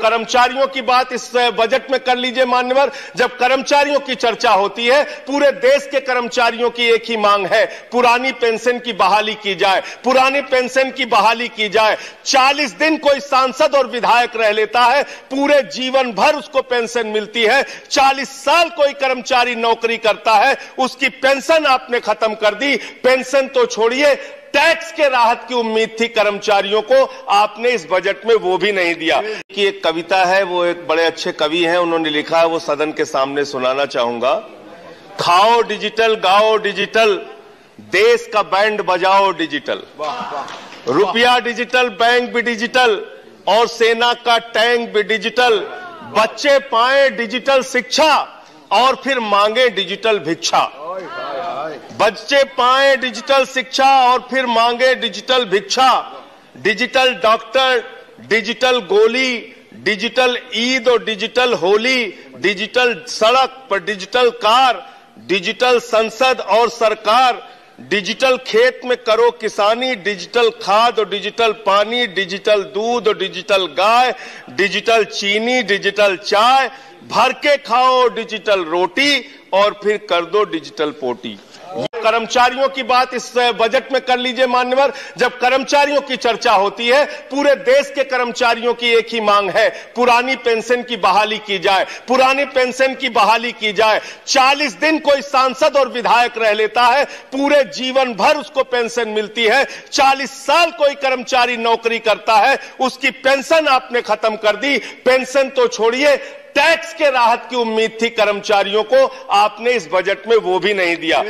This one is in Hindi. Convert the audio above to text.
कर्मचारियों की बात इस बजट में कर लीजिए मान्यवर। जब कर्मचारियों की चर्चा होती है, पूरे देश के कर्मचारियों की एक ही मांग है, पुरानी पेंशन की बहाली की जाए, पुरानी पेंशन की बहाली की जाए। 40 दिन कोई सांसद और विधायक रह लेता है, पूरे जीवन भर उसको पेंशन मिलती है। 40 साल कोई कर्मचारी नौकरी करता है, उसकी पेंशन आपने खत्म कर दी। पेंशन तो छोड़िए, टैक्स के राहत की उम्मीद थी कर्मचारियों को, आपने इस बजट में वो भी नहीं दिया। कि एक कविता है, वो एक बड़े अच्छे कवि हैं, उन्होंने लिखा है, वो सदन के सामने सुनाना चाहूंगा। खाओ डिजिटल, गाओ डिजिटल, देश का बैंड बजाओ डिजिटल। रुपया डिजिटल, बैंक भी डिजिटल और सेना का टैंक भी डिजिटल। बच्चे पाए डिजिटल शिक्षा और फिर मांगे डिजिटल भिक्षा। बच्चे पाए डिजिटल शिक्षा और फिर मांगे डिजिटल भिक्षा। डिजिटल डॉक्टर, डिजिटल गोली, डिजिटल ईद और डिजिटल होली, डिजिटल सड़क पर डिजिटल कार, डिजिटल संसद और सरकार। डिजिटल खेत में करो किसानी, डिजिटल खाद और डिजिटल पानी, डिजिटल दूध और डिजिटल गाय, डिजिटल चीनी, डिजिटल चाय। भर के खाओ डिजिटल रोटी और फिर कर दो डिजिटल पोटी। कर्मचारियों की बात इस बजट में कर लीजिए मान्यवर। जब कर्मचारियों की चर्चा होती है, पूरे देश के कर्मचारियों की एक ही मांग है, पुरानी पेंशन की बहाली की जाए, पुरानी पेंशन की बहाली की जाए। 40 दिन कोई सांसद और विधायक रह लेता है, पूरे जीवन भर उसको पेंशन मिलती है। 40 साल कोई कर्मचारी नौकरी करता है, उसकी पेंशन आपने खत्म कर दी। पेंशन तो छोड़िए, टैक्स के राहत की उम्मीद थी कर्मचारियों को, आपने इस बजट में वो भी नहीं दिया।